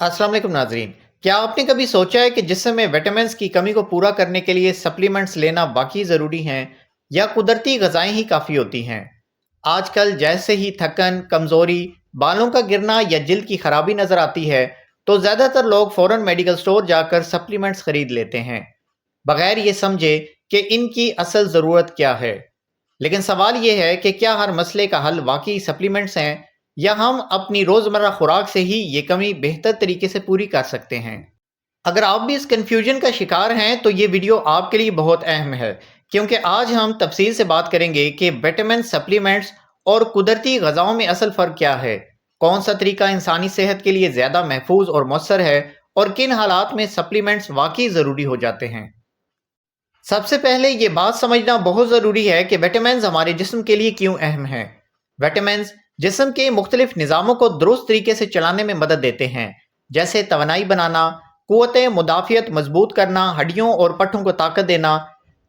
अस्सलाम वालेकुम नाजरीन। क्या आपने कभी सोचा है कि जिस्म में विटामिन्स की कमी को पूरा करने के लिए सप्लीमेंट्स लेना वाकई ज़रूरी हैं या कुदरती ग़िज़ाएँ ही काफ़ी होती हैं? आजकल जैसे ही थकन, कमज़ोरी, बालों का गिरना या जिल्द की खराबी नज़र आती है, तो ज़्यादातर लोग फ़ौरन मेडिकल स्टोर जाकर सप्लीमेंट्स खरीद लेते हैं, बगैर ये समझे कि इनकी असल ज़रूरत क्या है। लेकिन सवाल ये है कि क्या हर मसले का हल वाकई सप्लीमेंट्स हैं या हम अपनी रोज़मर्रा खुराक से ही ये कमी बेहतर तरीके से पूरी कर सकते हैं? अगर आप भी इस कन्फ्यूजन का शिकार हैं तो ये वीडियो आपके लिए बहुत अहम है, क्योंकि आज हम तफसील से बात करेंगे कि विटामिन सप्लीमेंट्स और कुदरती ग़िज़ाओं में असल फ़र्क क्या है, कौन सा तरीका इंसानी सेहत के लिए ज़्यादा महफूज और मौसर है और किन हालात में सप्लीमेंट्स वाकई ज़रूरी हो जाते हैं। सबसे पहले ये बात समझना बहुत ज़रूरी है कि विटामिन्स हमारे जिस्म के लिए क्यों अहम हैं। विटामिन्स जिस्म के मुख्तलिफ निज़ामों को दुरुस्त तरीके से चलाने में मदद देते हैं, जैसे तवानाई बनाना, क़ुव्वत मुदाफ़ियत मजबूत करना, हड्डियों और पट्ठों को ताकत देना,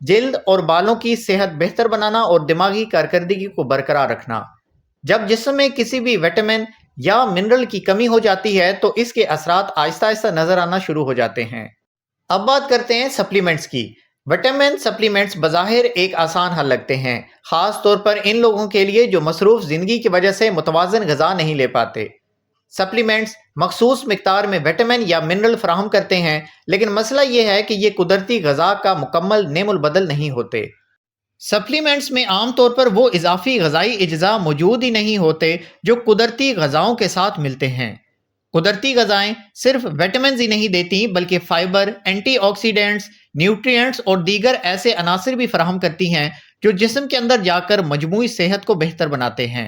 जिल्द और बालों की सेहत बेहतर बनाना और दिमागी कारकर्दगी को बरकरार रखना। जब जिस्म में किसी भी विटामिन या मिनरल की कमी हो जाती है तो इसके असरात आहिस्ता आहिस्ता नज़र आना शुरू हो जाते हैं। अब बात करते हैं सप्लीमेंट्स की। विटामिन सप्लीमेंट्स बज़ाहिर एक आसान हल लगते हैं, ख़ास तौर पर इन लोगों के लिए जो मसरूफ़ ज़िंदगी की वजह से मुतवाज़न ग़िज़ा नहीं ले पाते। सप्लीमेंट्स मखसूस मिक़दार में विटामिन या मिनरल फ़राहम करते हैं, लेकिन मसला ये है कि ये कुदरती ग़िज़ा का मुकम्मल नेमुल बदल नहीं होते। सप्लीमेंट्स में आम तौर पर वो इजाफी ग़िज़ाई अज्जा मौजूद ही नहीं होते जो कुदरती ग़िज़ाओं के साथ मिलते हैं। कुदरती ग़िज़ाएँ सिर्फ विटामिन्स ही नहीं देती, बल्कि फ़ाइबर, एंटीऑक्सीडेंट्स, न्यूट्रिएंट्स और दीगर ऐसे अनासिर भी फराहम करती हैं जो जिस्म के अंदर जाकर मजमूई सेहत को बेहतर बनाते हैं।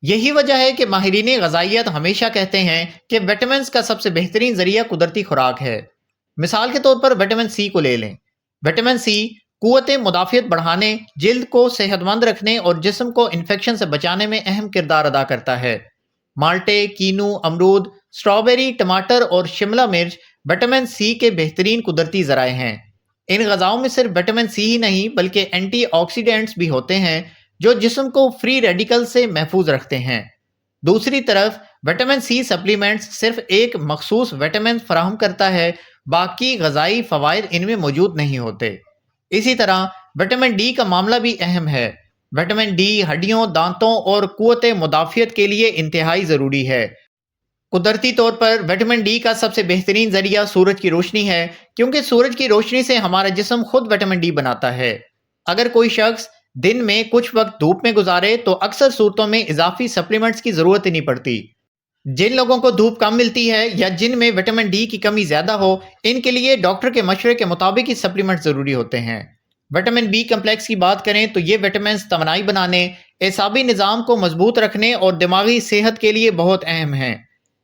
यही वजह है कि माहिरीन ग़िज़ाइयत हमेशा कहते हैं कि विटामिन्स का सबसे बेहतरीन ज़रिया कुदरती खुराक है। मिसाल के तौर पर विटामिन सी को ले लें। विटामिन सी क़ुव्वत मुदाफ़ियत बढ़ाने, जिल्द को सेहतमंद रखने और जिस्म को इन्फेक्शन से बचाने में अहम किरदार अदा करता है। माल्टे, कीनू, अमरूद, स्ट्रॉबेरी, टमाटर और शिमला मिर्च विटामिन सी के बेहतरीन कुदरती ज़राए हैं। इन ग़िज़ाओं में सिर्फ विटामिन सी ही नहीं बल्कि एंटीऑक्सीडेंट्स भी होते हैं जो जिस्म को फ्री रेडिकल से महफूज रखते हैं। दूसरी तरफ विटामिन सी सप्लीमेंट्स सिर्फ एक मखसूस विटामिन फराहम करता है, बाकी ग़िज़ाई फ़वाइद इनमें मौजूद नहीं होते। इसी तरह विटामिन डी का मामला भी अहम है। विटामिन डी हड्डियों, दांतों और क़ुव्वत मुदाफ़ियत के लिए इंतहाई ज़रूरी है। कुदरती तौर पर विटामिन डी का सबसे बेहतरीन ज़रिया सूरज की रोशनी है, क्योंकि सूरज की रोशनी से हमारा जिस्म खुद विटामिन डी बनाता है। अगर कोई शख्स दिन में कुछ वक्त धूप में गुजारे तो अक्सर सूरतों में इजाफी सप्लीमेंट्स की ज़रूरत ही नहीं पड़ती। जिन लोगों को धूप कम मिलती है या जिनमें विटामिन डी की कमी ज़्यादा हो, इनके लिए डॉक्टर के मशवरे के मुताबिक ही सप्लीमेंट ज़रूरी होते हैं। विटामिन बी कम्प्लेक्स की बात करें तो ये विटामिन तवानाई बनाने, एसाबी निज़ाम को मजबूत रखने और दिमागी सेहत के लिए बहुत अहम हैं।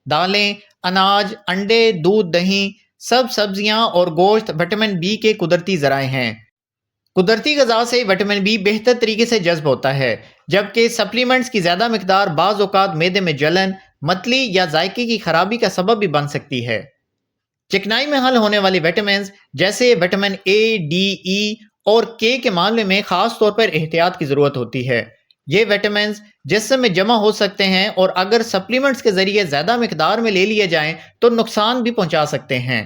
दालें, अनाज, अंडे, दूध, दही, सब सब्जियां और गोश्त विटामिन बी के कुदरती ज़राए हैं। कुदरती ग़िज़ा से विटामिन बी बेहतर तरीके से जज्ब होता है, जबकि सप्लीमेंट्स की ज़्यादा मिकदार बाज़ औक़ात मैदे में जलन, मतली या जायके की खराबी का सबब भी बन सकती है। चिकनाई में हल होने वाले विटामिन जैसे विटामिन ए, डी, ई और के मामले में ख़ास तौर पर एहतियात की ज़रूरत होती है। ये विटामिन जिस्म में जमा हो सकते हैं और अगर सप्लीमेंट्स के ज़रिए ज़्यादा मिकदार में ले लिए जाएं तो नुकसान भी पहुंचा सकते हैं।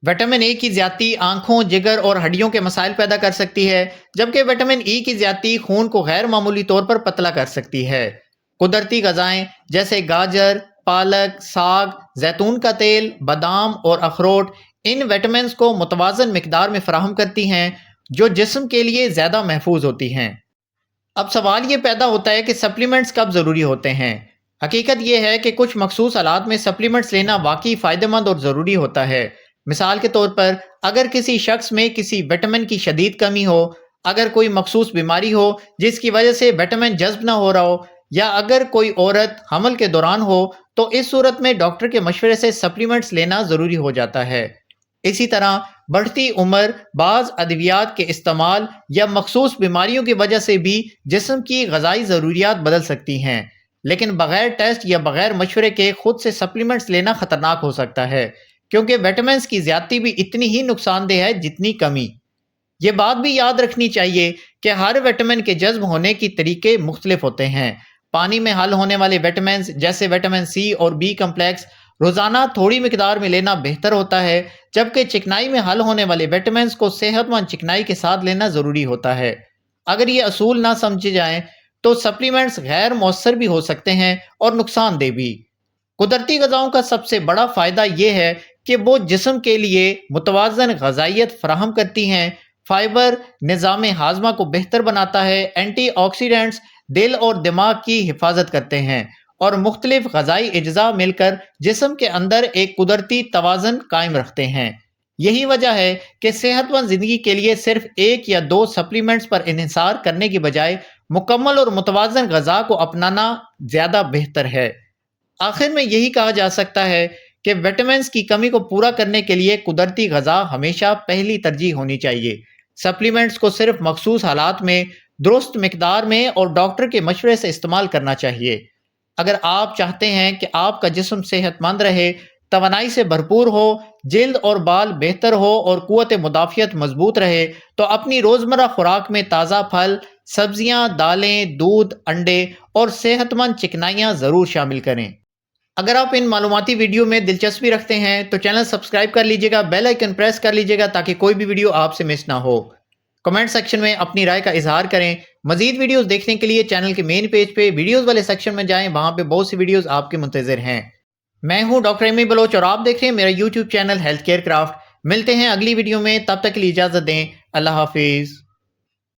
विटामिन ए की ज़्यादती आंखों, जिगर और हड्डियों के मसाइल पैदा कर सकती है, जबकि विटामिन ई की ज़्यादती खून को गैर मामूली तौर पर पतला कर सकती है। कुदरती ग़िज़ाएँ जैसे गाजर, पालक, साग, जैतून का तेल, बादाम और अखरोट इन विटामिन को मुतवाज़न मिकदार में फ़राहम करती हैं, जो जिस्म के लिए ज़्यादा महफूज होती हैं। अब सवाल ये पैदा होता है कि सप्लीमेंट्स कब ज़रूरी होते हैं। हकीकत यह है कि कुछ मखसूस हालात में सप्लीमेंट्स लेना वाकई फ़ायदेमंद और ज़रूरी होता है। मिसाल के तौर पर अगर किसी शख्स में किसी विटामिन की शदीद कमी हो, अगर कोई मखसूस बीमारी हो जिसकी वजह से विटामिन जज्ब ना हो रहा हो, या अगर कोई औरत हमल के दौरान हो, तो इस सूरत में डॉक्टर के मशवरे से सप्लीमेंट्स लेना ज़रूरी हो जाता है। इसी तरह बढ़ती उम्र, बाज़ अद्वियात के इस्तेमाल या मखसूस बीमारियों की वजह से भी जिस्म की ग़िज़ाई ज़रूरियात बदल सकती हैं, लेकिन बग़ैर टेस्ट या बग़ैर मशवरे के खुद से सप्लीमेंट्स लेना ख़तरनाक हो सकता है, क्योंकि विटामिन की ज़्यादती भी इतनी ही नुकसानदेह है जितनी कमी। ये बात भी याद रखनी चाहिए कि हर विटामिन के जज्ब होने के तरीके मुख्तलिफ होते हैं। पानी में हल होने वाले विटामिन जैसे विटामिन सी और बी कम्प्लेक्स روزانہ تھوڑی مقدار میں لینا بہتر ہوتا ہے، جبکہ چکنائی میں حل ہونے والے وٹامنز کو صحت مند چکنائی کے ساتھ لینا ضروری ہوتا ہے۔ اگر یہ اصول نہ سمجھے جائیں تو سپلیمنٹس غیر مؤثر بھی ہو سکتے ہیں اور نقصان دہ بھی۔ قدرتی غذاؤں کا سب سے بڑا فائدہ یہ ہے کہ وہ جسم کے لیے متوازن غذائیت فراہم کرتی ہیں۔ فائبر نظام ہاضمہ کو بہتر بناتا ہے، اینٹی آکسیڈنٹس دل اور دماغ کی حفاظت کرتے ہیں، اور مختلف غذائی اجزاء مل کر جسم کے اندر ایک قدرتی توازن قائم رکھتے ہیں۔ یہی وجہ ہے کہ صحت مند زندگی کے لیے صرف ایک یا دو سپلیمنٹس پر انحصار کرنے کی بجائے مکمل اور متوازن غذا کو اپنانا زیادہ بہتر ہے۔ آخر میں یہی کہا جا سکتا ہے کہ وٹامنز کی کمی کو پورا کرنے کے لیے قدرتی غذا ہمیشہ پہلی ترجیح ہونی چاہیے۔ سپلیمنٹس کو صرف مخصوص حالات میں درست مقدار میں اور ڈاکٹر کے مشورے سے استعمال کرنا چاہیے۔ اگر آپ چاہتے ہیں کہ آپ کا جسم صحت مند رہے، توانائی سے بھرپور ہو، جلد اور بال بہتر ہو اور قوت مدافعت مضبوط رہے، تو اپنی روزمرہ خوراک میں تازہ پھل، سبزیاں، دالیں، دودھ، انڈے اور صحت مند چکنائیاں ضرور شامل کریں۔ اگر آپ ان معلوماتی ویڈیو میں دلچسپی رکھتے ہیں تو چینل سبسکرائب کر لیجئے گا، بیل آئیکن پریس کر لیجئے گا تاکہ کوئی بھی ویڈیو آپ سے مس نہ ہو۔ کمنٹ سیکشن میں اپنی رائے کا اظہار کریں۔ مزید ویڈیوز دیکھنے کے لیے چینل کے مین پیج پہ ویڈیوز والے سیکشن میں جائیں، وہاں پہ بہت سی ویڈیوز آپ کے منتظر ہیں۔ میں ہوں ڈاکٹر ایمی بلوچ اور آپ دیکھ رہے ہیں میرا YouTube channel health care craft. ملتے ہیں اگلی ویڈیو میں، تب تک کے لیے اجازت دیں۔ اللہ حافظ۔